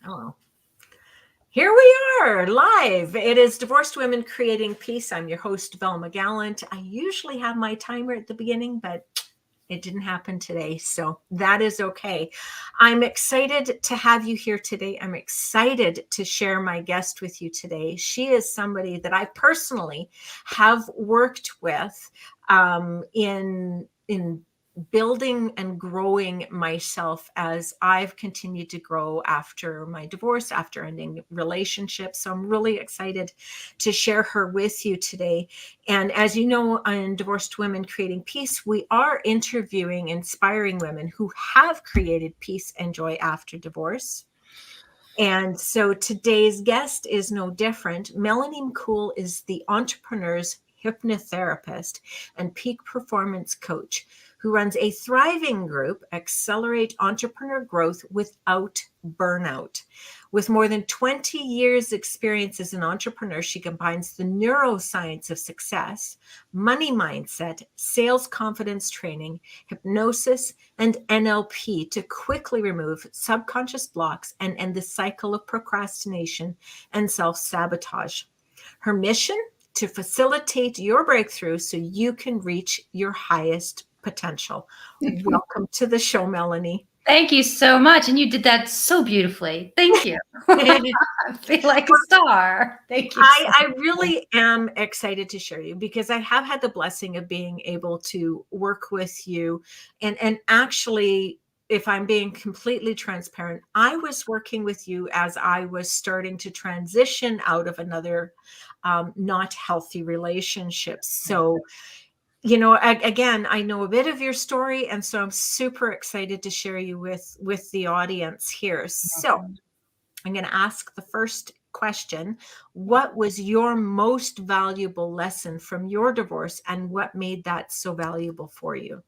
Hello. Here we are live. It is Divorced Women Creating Peace. I'm your host, Velma Gallant. I usually have my timer at the beginning, but it didn't happen today. So that is okay. I'm excited to have you here today. I'm excited to share my guest with you today. She is somebody that I personally have worked with in building and growing myself as I've continued to grow after my divorce, after ending relationships. So I'm really excited to share her with you today. And as you know, on Divorced Women Creating Peace, we are interviewing inspiring women who have created peace and joy after divorce. And so today's guest is no different. Melanie McCool is the entrepreneur's hypnotherapist and peak performance coach who runs a thriving group, Accelerate Entrepreneur Growth Without Burnout. With more than 20 years experience as an entrepreneur, she combines the neuroscience of success, money mindset, sales confidence training, hypnosis, and NLP to quickly remove subconscious blocks and end the cycle of procrastination and self-sabotage. Her mission? To facilitate your breakthrough so you can reach your highest potential. Welcome to the show, Melanie. Thank you so much. And you did that so beautifully. Thank you. I feel like a star. Thank you. I really am excited to share you because I have had the blessing of being able to work with you. And actually, if I'm being completely transparent, I was working with you as I was starting to transition out of another not healthy relationship. So, you know, again, I know a bit of your story, and so I'm super excited to share you with the audience here. So I'm going to ask the first question. What was your most valuable lesson from your divorce, and what made that so valuable for you?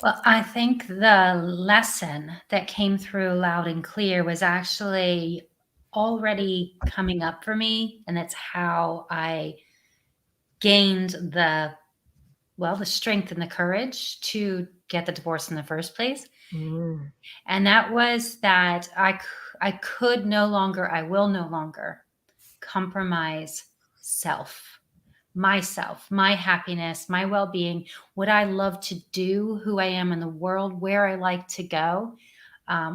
Well, I think the lesson that came through loud and clear was actually already coming up for me. And it's how I gained the strength and the courage to get the divorce in the first place. And that was that I will no longer compromise myself, my happiness, my well-being, what I love to do, who I am in the world, where I like to go,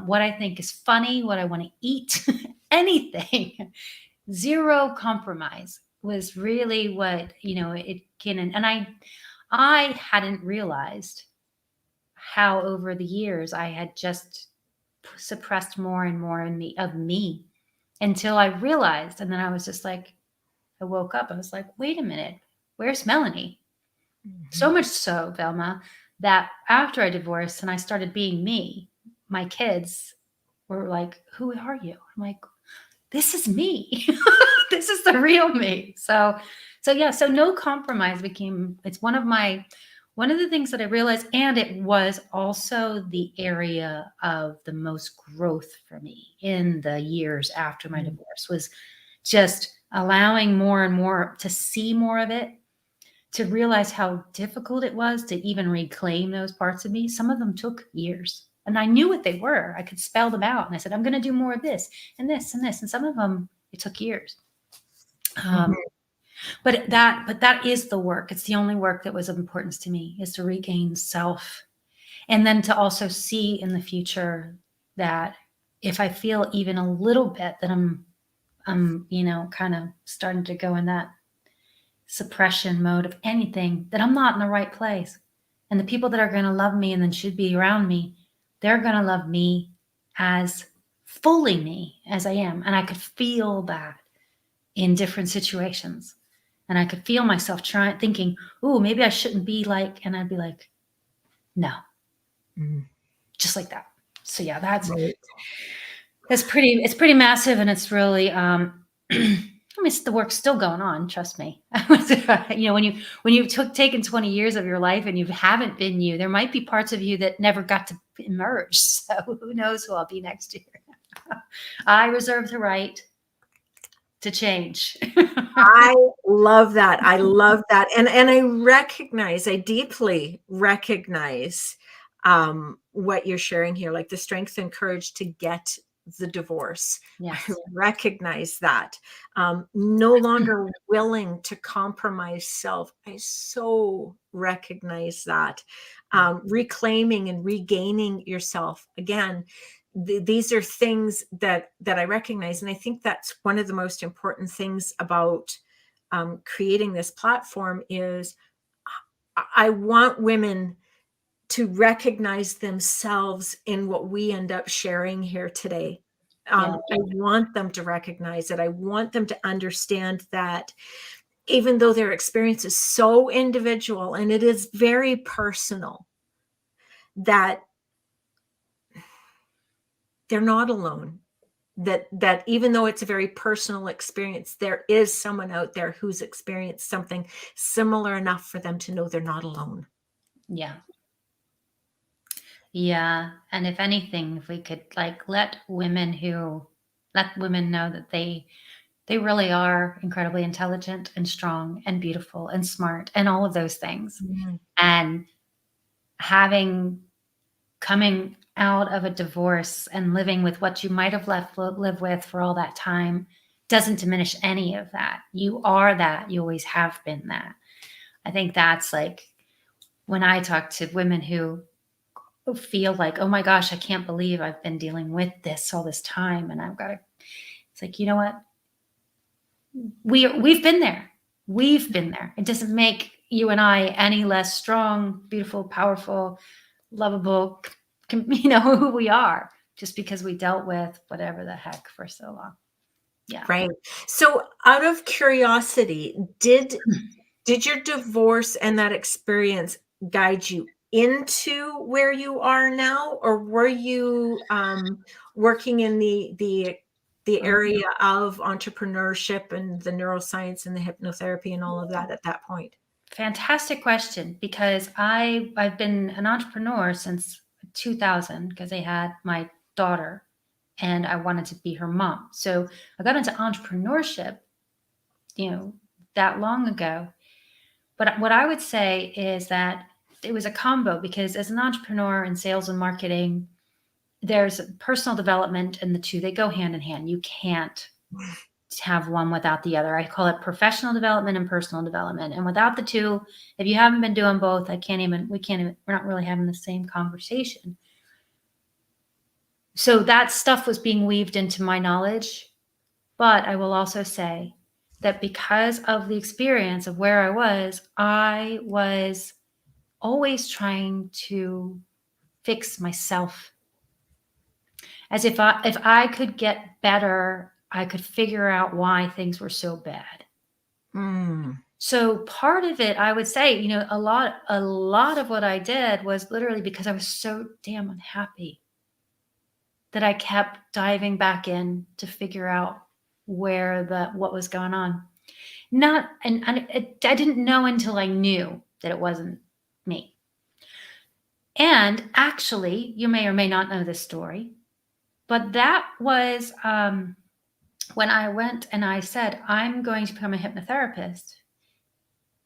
what I think is funny, what I want to eat, anything. Zero compromise was really what, it can. And I hadn't realized how over the years I had just suppressed more and more of me until I realized. And then I was just like, I woke up. I was like, wait a minute, where's Melanie? So much so, Velma, that after I divorced and I started being me, my kids were like, who are you? I'm like, this is me. This is the real me. So no compromise it's one of the things that I realized, and it was also the area of the most growth for me in the years after my divorce, was just allowing more and more to see more of it, to realize how difficult it was to even reclaim those parts of me. Some of them took years, and I knew what they were. I could spell them out, and I said, I'm going to do more of this and this and this. And some of them, it took years. But that is the work. It's the only work that was of importance to me, is to regain self. And then to also see in the future that if I feel even a little bit that I'm kind of starting to go in that suppression mode of anything, that I'm not in the right place. And the people that are going to love me and then should be around me, they're going to love me as fully me as I am. And I could feel that in different situations. And I could feel myself thinking, ooh, maybe I shouldn't be like, and I'd be like, no, just like that. So yeah, it's pretty massive. And it's really, the work's still going on. Trust me. When you've taken 20 years of your life and you haven't been you, there might be parts of you that never got to emerge. So who knows who I'll be next year. I reserve the right to change. I love that. I love that. And I deeply recognize what you're sharing here, like the strength and courage to get the divorce. Yes. I recognize that. No longer willing to compromise self. I so recognize that. Reclaiming and regaining yourself. Again, these are things that I recognize. And I think that's one of the most important things about creating this platform is I want women to recognize themselves in what we end up sharing here today. Yeah. I want them to recognize it. I want them to understand that even though their experience is so individual and it is very personal, that they're not alone. That even though it's a very personal experience, there is someone out there who's experienced something similar enough for them to know they're not alone. Yeah. Yeah. And if anything, if we could like let women know that they really are incredibly intelligent and strong and beautiful and smart and all of those things. Mm. And coming out of a divorce and living with what you might have live with for all that time doesn't diminish any of that. You are that. You always have been that. I think that's like when I talk to women who feel like, oh my gosh, I can't believe I've been dealing with this all this time. And it's like, you know what? We've been there. We've been there. It doesn't make you and I any less strong, beautiful, powerful, lovable, who we are just because we dealt with whatever the heck for so long. Yeah. Right. So out of curiosity, did your divorce and that experience guide you into where you are now, or were you working in the area of entrepreneurship and the neuroscience and the hypnotherapy and all of that at that point? Fantastic question, because I've been an entrepreneur since 2000 because I had my daughter and I wanted to be her mom. So I got into entrepreneurship, that long ago. But what I would say is that it was a combo, because as an entrepreneur in sales and marketing, there's personal development, and the two, they go hand in hand. You can't have one without the other. I call it professional development and personal development. And without the two, if you haven't been doing both, we're not really having the same conversation. So that stuff was being weaved into my knowledge. But I will also say that because of the experience of where I was always trying to fix myself. As if I could get better, I could figure out why things were so bad. So part of it, I would say, a lot of what I did was literally because I was so damn unhappy that I kept diving back in to figure out what was going on. I didn't know until I knew that it wasn't me. And actually, you may or may not know this story, but that was when I went and I said, I'm going to become a hypnotherapist.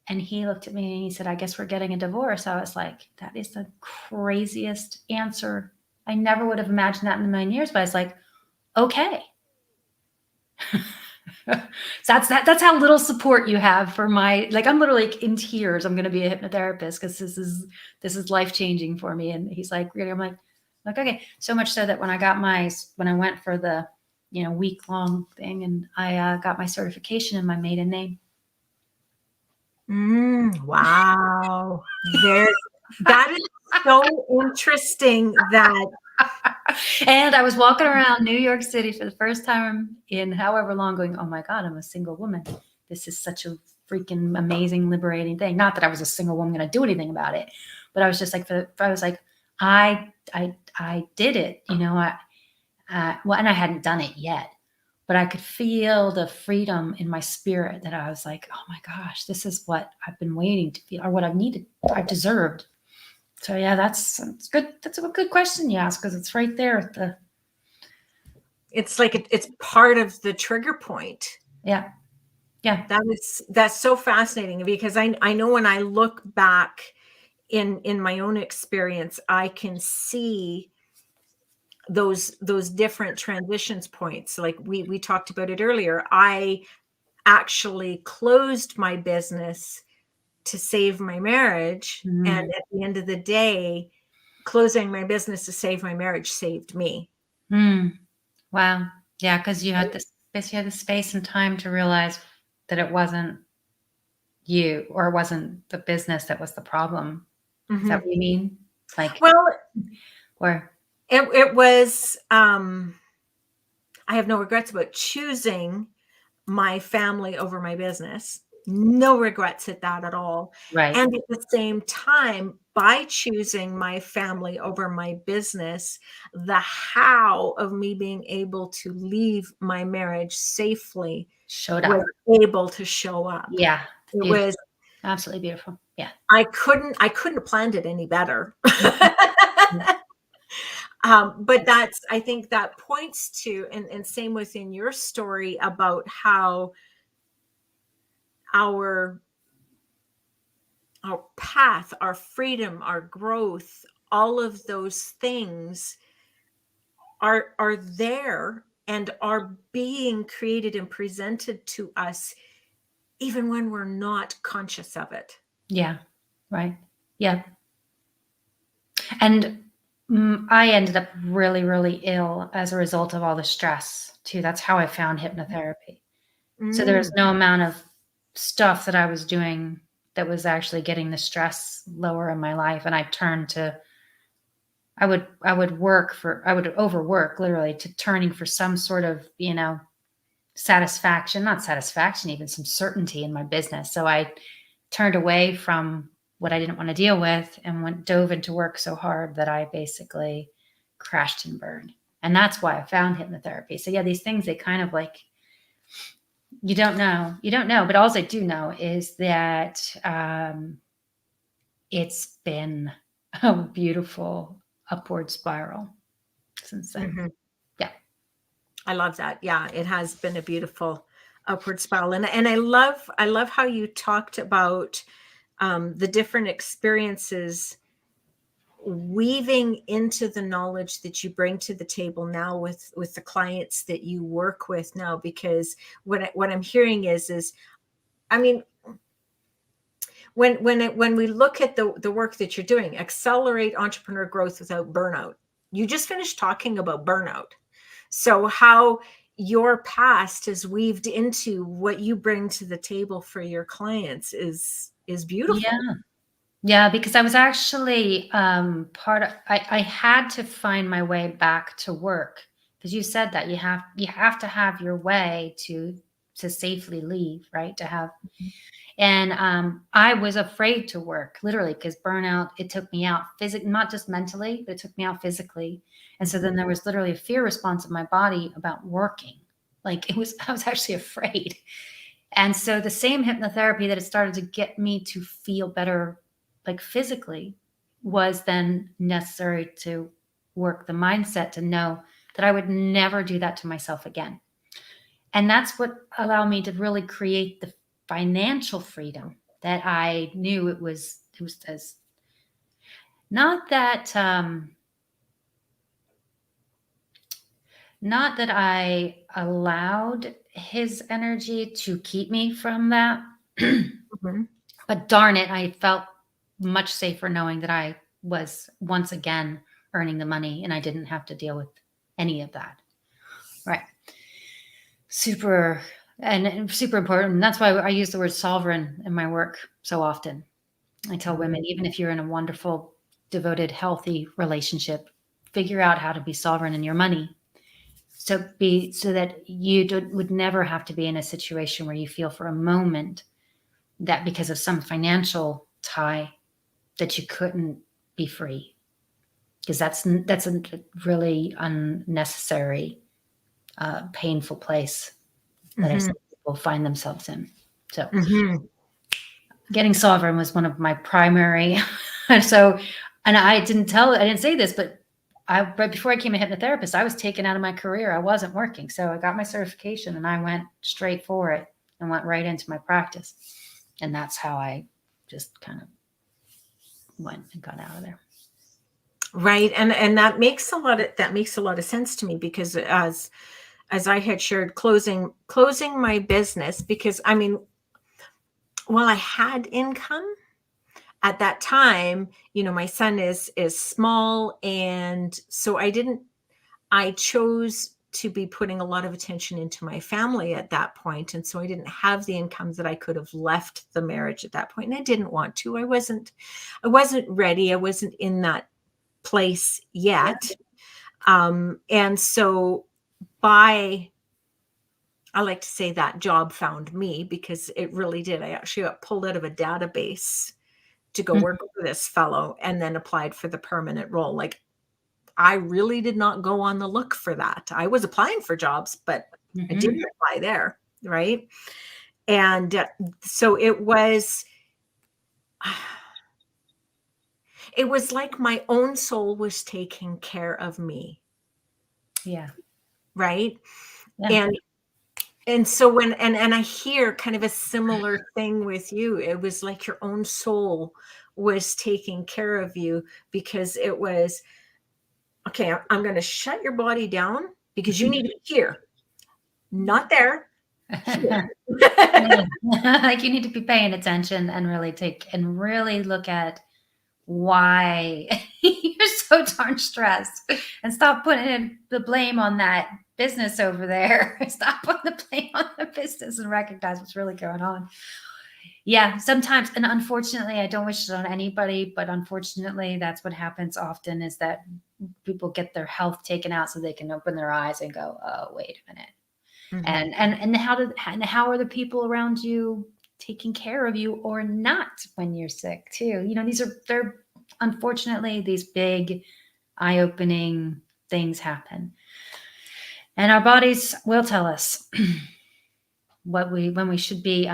And he looked at me and he said, I guess we're getting a divorce. I was like, that is the craziest answer. I never would have imagined that in a million years, but I was like, okay. So that's how little support you have for I'm literally in tears. I'm going to be a hypnotherapist because this is life-changing for me. And he's like, really? I'm like, okay. So much so that when I went for the, week-long thing, and I got my certification in my maiden name. Wow. That is so interesting that. And I was walking around New York City for the first time in however long going, oh my God, I'm a single woman. This is such a freaking amazing, liberating thing. Not that I was a single woman going to do anything about it, but I was just like, I did it, well, and I hadn't done it yet, but I could feel the freedom in my spirit that I was like, oh my gosh, this is what I've been waiting to feel, or what I've deserved. So yeah, that's good. That's a good question you ask, because it's right there at the. It's like it's part of the trigger point. Yeah. That's so fascinating, because I know when I look back in my own experience, I can see those different transitions points. Like we talked about it earlier. I actually closed my business to save my marriage. And Mm. at the end of the day, closing my business to save my marriage saved me. Mm. Wow. Yeah, because you had the space and time to realize that it wasn't you, or it wasn't the business that was the problem. Is that Mhm. what you mean? Like, Well, or it was, I have no regrets about choosing my family over my business. No regrets at that at all. right. And at the same time, by choosing my family over my business, the how of me being able to leave my marriage safely Showed up. was able to show up. Yeah. It Beautiful. was, Absolutely beautiful. Yeah. I couldn't have planned it any better. Mhm. But that's, I think that points to, and same within your story about how our our path, our freedom, our growth, all of those things are there and are being created and presented to us even when we're not conscious of it. Yeah. Right. Yeah. And I ended up really, really ill as a result of all the stress too. That's how I found hypnotherapy. So there Mm, was no amount of stuff that I was doing that was actually getting the stress lower in my life. And I turned to, I would overwork literally to turning for some sort of, satisfaction, not satisfaction, even some certainty in my business. So I turned away from what I didn't want to deal with and dove into work so hard that I basically crashed and burned. And that's why I found hypnotherapy. So yeah, these things, they kind of like, you don't know, but all I do know is that it's been a beautiful upward spiral since then. mhm. Yeah. I love that. Yeah, it has been a beautiful upward spiral, and I love how you talked about the different experiences weaving into the knowledge that you bring to the table now with the clients that you work with now. Because what I'm hearing is I mean, when we look at the work that you're doing, accelerate entrepreneur growth without burnout. You just finished talking about burnout. So how your past is weaved into what you bring to the table for your clients is Yeah. beautiful. Yeah, because I was actually I had to find my way back to work, because you said that you have to have your way to safely leave, right? To have, and I was afraid to work literally, because burnout, it took me out physically, not just mentally, but it took me out physically. And so Mhm. then there was literally a fear response in my body about working. Like I was actually afraid. And so the same hypnotherapy that had started to get me to feel better, like physically, was then necessary to work the mindset to know that I would never do that to myself again. And that's what allowed me to really create the financial freedom that I knew it was as not that not that I allowed his energy to keep me from that. Mhm. But darn it, I felt much safer knowing that I was once again earning the money and I didn't have to deal with any of that. Right. Super, and super important. That's why I use the word sovereign in my work so often. I tell women, even if you're in a wonderful, devoted, healthy relationship, figure out how to be sovereign in your money. So that you would never have to be in a situation where you feel for a moment that because of some financial tie that you couldn't be free, because that's a really unnecessary, painful place that I see Mhm. people find themselves in. So Mhm. getting sovereign was one of my primary. So, and I didn't say this, but right before I became a hypnotherapist, I was taken out of my career. I wasn't working, so I got my certification and I went straight for it and went right into my practice, and that's how I just kind of went and got out of there. Right. And that makes a lot of sense to me, because as I had shared, closing my business, because I mean, while I had income at that time, my son is small, and so I chose to be putting a lot of attention into my family at that point. And so I didn't have the income that I could have left the marriage at that point. And I didn't want to. I wasn't ready. I wasn't in that place yet. And so I like to say that job found me, because it really did. I actually got pulled out of a database to go work with this fellow, and then applied for the permanent role. Like, I really did not go on the look for that. I was applying for jobs, but I didn't apply there. Right. And so it was like my own soul was taking care of me. Yeah. Right. Yeah. And so when, and I hear kind of a similar thing with you. It was like your own soul was taking care of you, because it was, okay, I'm going to shut your body down, because you need to be here, not there. Here. Like, you need to be paying attention and really look at why you're so darn stressed, and stop putting the blame on that business over there. Stop putting the blame on the business and recognize what's really going on. Yeah, sometimes, and unfortunately, I don't wish it on anybody, but unfortunately, that's what happens often, is that people get their health taken out so they can open their eyes and go, oh, wait a minute. And how are the people around you taking care of you or not when you're sick too? They're unfortunately, these big eye-opening things happen, and our bodies will tell us when we should be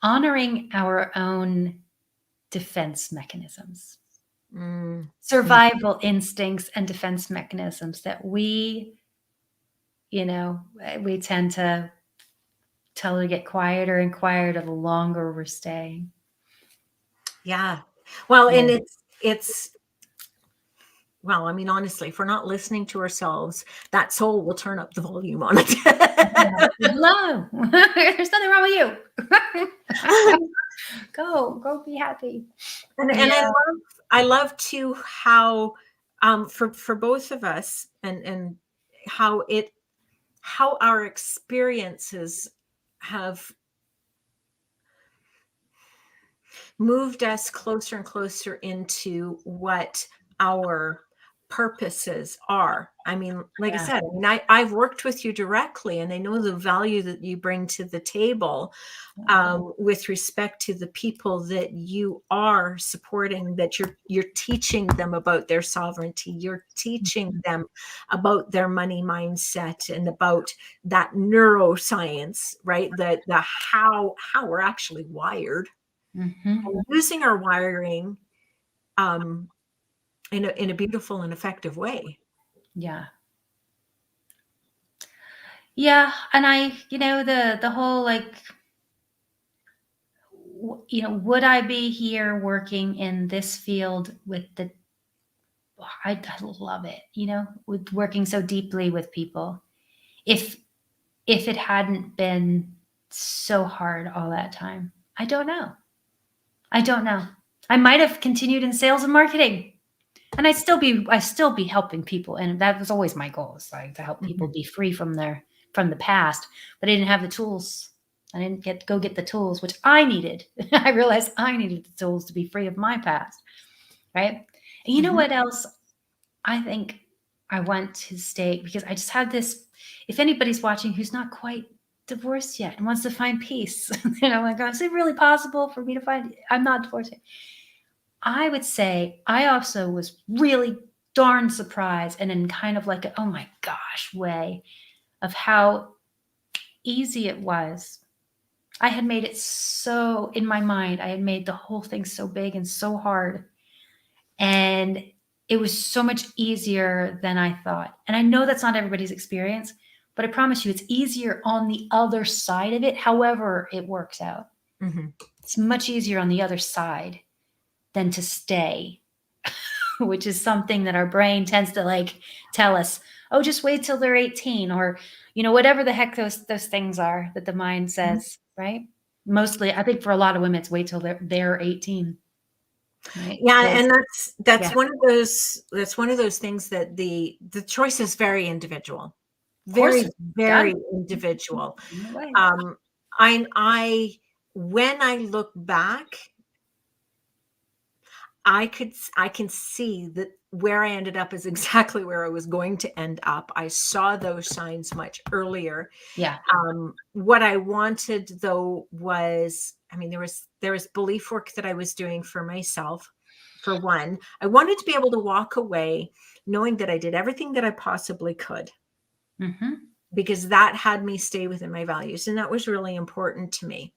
honoring our own defense mechanisms, survival instincts and defense mechanisms that we tend to tell to get quieter and quieter the longer we're staying. Yeah. Well, and it's well, I mean, honestly, if we're not listening to ourselves, that soul will turn up the volume on it. Hello. There's nothing wrong with you. Go be happy. And I love too how for both of us, and how our experiences have moved us closer and closer into what our purposes are. I mean, like I said, I've worked with you directly, and I know the value that you bring to the table with respect to the people that you are supporting, that you're teaching them about their sovereignty. You're teaching them about their money mindset, and about that neuroscience, right? The how we're actually wired, and using our wiring in a beautiful and effective way. Yeah. And I, the whole, like, would I be here working in this field with I love it, with working so deeply with people, if it hadn't been so hard all that time. I don't know. I might have continued in sales and marketing, and I'd still be helping people. And that was always my goal, is like to help people be free from the past, but I didn't have the tools. I didn't get the tools, which I needed. I realized I needed the tools to be free of my past. Right. And you know what else? I think I want to stay, because I just have this, if anybody's watching who's not quite divorced yet and wants to find peace, like, is it really possible for me to find, I'm not divorced yet. I would say I also was really darn surprised, and in kind of like a, oh my gosh way, of how easy it was. I had made it so, in my mind, I had made the whole thing so big and so hard. And it was so much easier than I thought. And I know that's not everybody's experience, but I promise you it's easier on the other side of it, however it works out. It's much easier on the other side than to stay, which is something that our brain tends to like tell us, oh, just wait till they're 18, or, whatever the heck those things are that the mind says, right? Mostly, I think for a lot of women, it's wait till they're 18. Right? Yeah, Because, and that's yeah, one of those things that the choice is very individual. of course, Very, done. very individual. No way. I when I look back, I can see that where I ended up is exactly where I was going to end up. I saw those signs much earlier. Yeah. What I wanted though was, I mean, there was belief work that I was doing for myself. For one, I wanted to be able to walk away knowing that I did everything that I possibly could, Mm-hmm. because that had me stay within my values. And that was really important to me.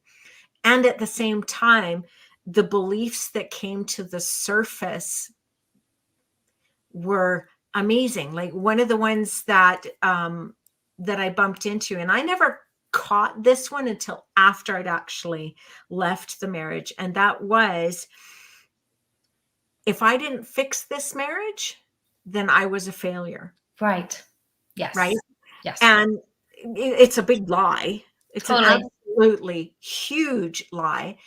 And at the same time, the beliefs that came to the surface were amazing. Like one of the ones that I bumped into, and I never caught this one until after I'd actually left the marriage. And that was, if I didn't fix this marriage, then I was a failure. Right. Yes. Right. Yes. And it's a big lie. It's Totally. an absolutely huge lie.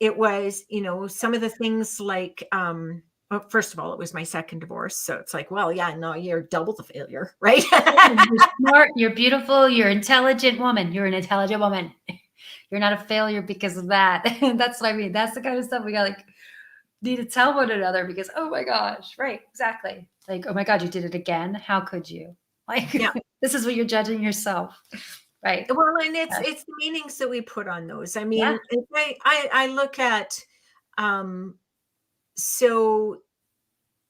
It was, some of the things like, well, first of all, it was my second divorce. So it's like, well, yeah, no, you're double the failure, right? You're smart, you're beautiful, you're an intelligent woman. You're an intelligent woman. You're not a failure because of that. That's what I mean. That's the kind of stuff we got need to tell one another, because, oh my gosh, right, exactly. Like, oh my God, you did it again. How could you? Like, Yeah. This is what you're judging yourself. Right. Well, and it's the meanings that we put on those. I mean, Yeah. I look at, so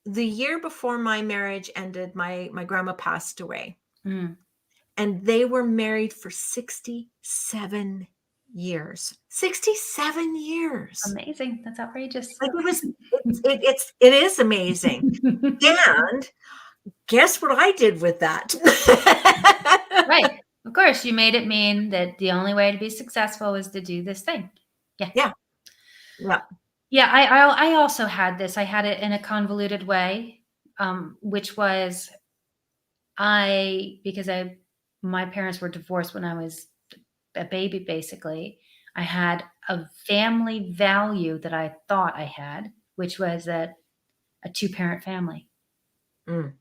the year before my marriage ended, my grandma passed away. Mm. And they were married for 67 years. 67 years. Amazing. That's outrageous. Like it is amazing. And guess what I did with that? Right. Of course, you made it mean that the only way to be successful is to do this thing. Yeah. Yeah. Yeah. Yeah. I also had this. I had it in a convoluted way, which was because my parents were divorced when I was a baby, basically. I had a family value that I thought I had, which was a 2-parent family. Mm.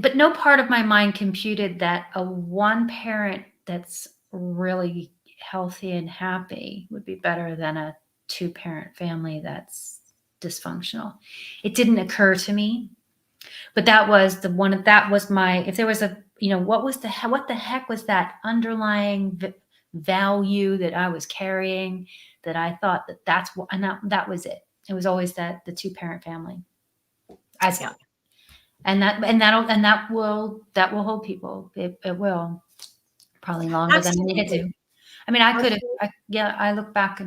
But no part of my mind computed that a 1-parent that's really healthy and happy would be better than a 2-parent family that's dysfunctional. It didn't occur to me, but that was my, if there was what the heck was that underlying value that I was carrying, that I thought that's what, and that was it. It was always the 2-parent family. Yeah. And that will hold people. It will, probably longer than I needed to. I mean, I look back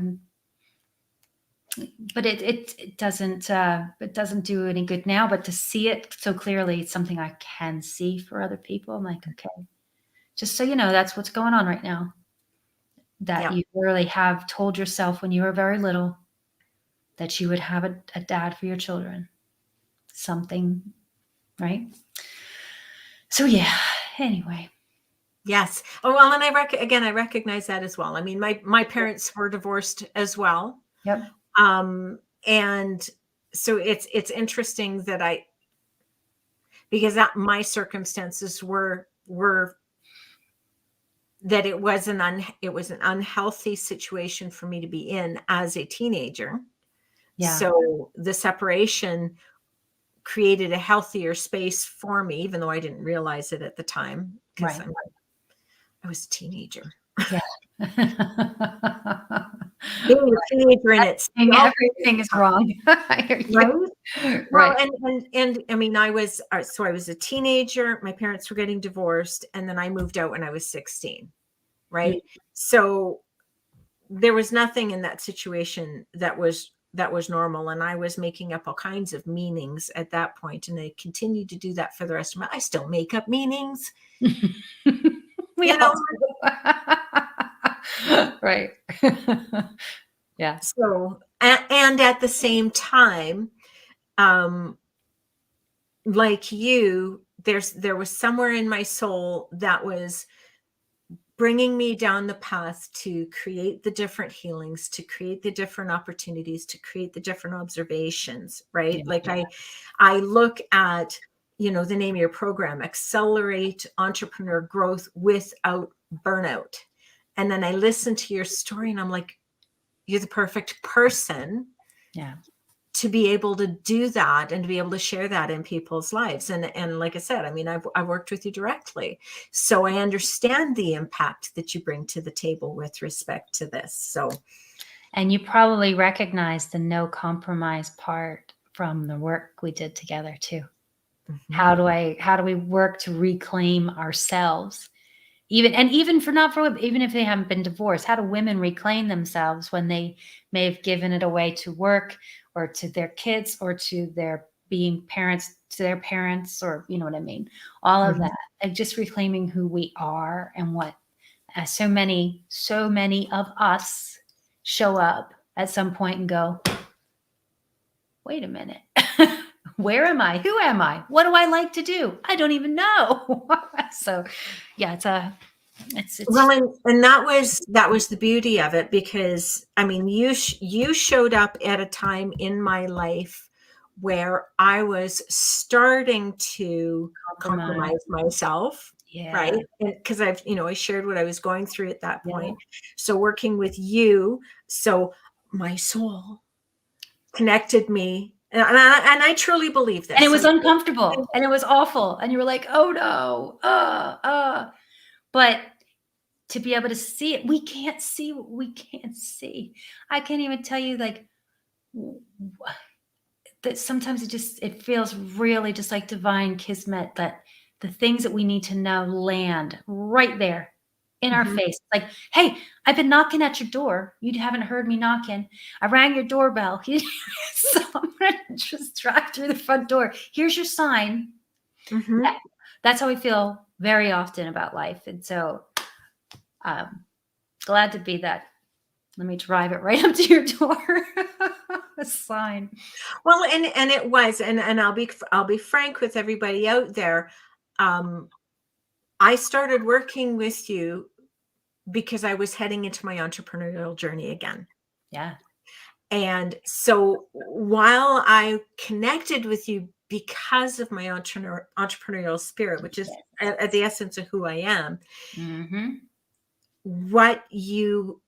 but it doesn't do any good now. But to see it so clearly, it's something I can see for other people. I'm like, okay, just so you know, that's what's going on right now. That you literally have told yourself when you were very little that you would have a dad for your children. Something, right? So yeah. Anyway. Yes. Oh, well, and I recognize that as well. I mean, my parents were divorced as well. Yep. And so it's interesting that because my circumstances were that it was an unhealthy situation for me to be in as a teenager. Yeah. So the separation created a healthier space for me, even though I didn't realize it at the time, because Right. I was a teenager. Yeah. Being a teenager in it, everything is wrong. Right? Well, and I mean, I was a teenager. My parents were getting divorced, and then I moved out when I was 16. Right. Mm-hmm. So there was nothing in that situation that was normal, and I was making up all kinds of meanings at that point, and I continued to do that for the rest of my. I still make up meanings. Right. Yeah. So, and at the same time, um, like you, there was somewhere in my soul that was bringing me down the path to create the different healings, to create the different opportunities, to create the different observations, right? Yeah. Like I look at, the name of your program, Accelerate Entrepreneur Growth Without Burnout. And then I listen to your story and I'm like, you're the perfect person Yeah. to be able to do that and to be able to share that in people's lives. And like I said, I mean, I've worked with you directly, so I understand the impact that you bring to the table with respect to this. So, And you probably recognize the no compromise part from the work we did together too. How do we work to reclaim ourselves? Even for not for even if they haven't been divorced, how do women reclaim themselves when they may have given it away to work or to their kids or to their being parents to their parents, or you know what I mean? All of that, and just reclaiming who we are and what so many of us show up at some point and go, wait a minute. Where am I? Who am I? What do I like to do? I don't even know. So yeah, it's well, and that was the beauty of it, because I mean, you showed up at a time in my life where I was starting to compromise myself. Yeah. Right. Because I shared what I was going through at that point. Yeah. So working with you, so my soul connected me. And I truly believe this. And it was uncomfortable and it was awful. And you were like, oh no, but to be able to see it, we can't see what we can't see. I can't even tell you like that sometimes it feels really just like divine kismet that the things that we need to know land right there in our face. Like, hey, I've been knocking at your door. You haven't heard me knocking. I rang your doorbell. So I'm going to just drive through the front door. Here's your sign. That's how we feel very often about life. And so glad to be that. Let me drive it right up to your door. A sign. Well, and it was, and I'll be frank with everybody out there. I started working with you because I was heading into my entrepreneurial journey again. Yeah. And so while I connected with you because of my entrepreneurial spirit, which is at the essence of who I am, what you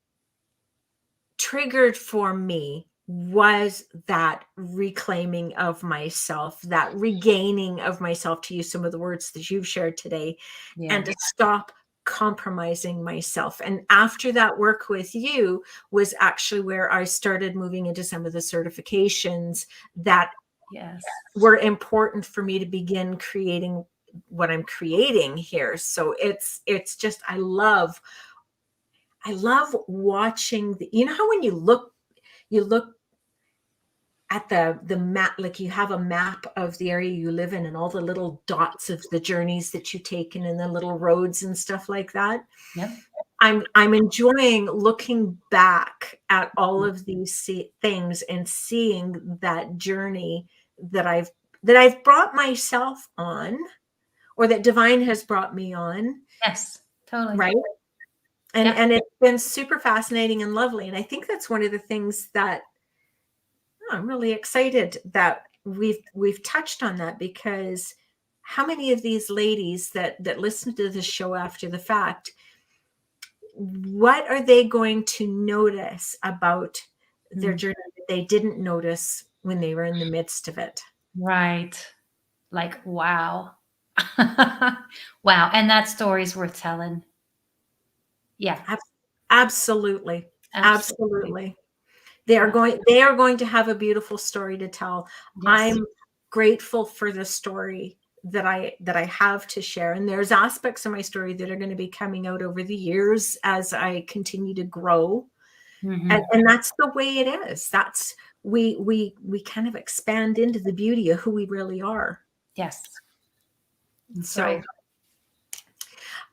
triggered for me was that reclaiming of myself, that regaining of myself, to use some of the words that you've shared today, and to stop compromising myself. And after that work with you was actually where I started moving into some of the certifications that were important for me to begin creating what I'm creating here. So it's just, I love watching how when you look at the map, like you have a map of the area you live in and all the little dots of the journeys that you've taken and the little roads and stuff like that. Yep. I'm enjoying looking back at all of these things and seeing that journey that I've brought myself on, or that divine has brought me on. Yes, totally. Right. And it's been super fascinating and lovely. And I think that's one of the things that I'm really excited that we've touched on that, because how many of these ladies that listen to this show after the fact, what are they going to notice about their journey that they didn't notice when they were in the midst of it? Right. Like, wow. Wow. And that story's worth telling. Yeah. Absolutely. They are going to have a beautiful story to tell. Yes. I'm grateful for the story that I have to share. And there's aspects of my story that are going to be coming out over the years as I continue to grow. And that's the way it is. That's we kind of expand into the beauty of who we really are. Yes. So right.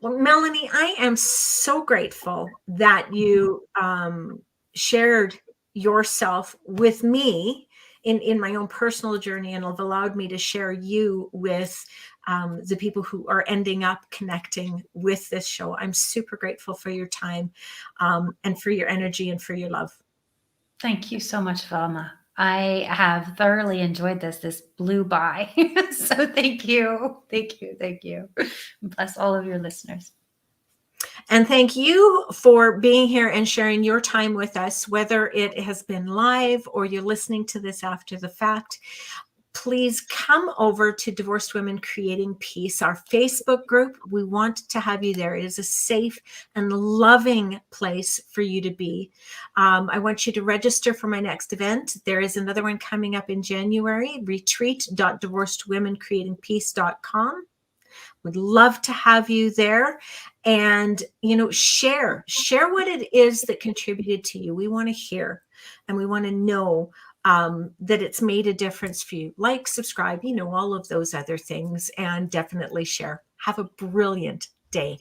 Well, Melanie, I am so grateful that you shared yourself with me in my own personal journey, and have allowed me to share you with the people who are ending up connecting with this show. I'm super grateful for your time, and for your energy and for your love. Thank you so much, Velma. I have thoroughly enjoyed this. This blew by. So thank you. Thank you. Thank you. Bless all of your listeners. And thank you for being here and sharing your time with us, whether it has been live or you're listening to this after the fact. Please come over to Divorced Women Creating Peace, our Facebook group. We want to have you there. It is a safe and loving place for you to be. I want you to register for my next event. There is another one coming up in January, retreat.divorcedwomencreatingpeace.com. Would love to have you there, and share what it is that contributed to you. We want to hear, and we want to know that it's made a difference for you. Like, subscribe, all of those other things, and definitely share. Have a brilliant day.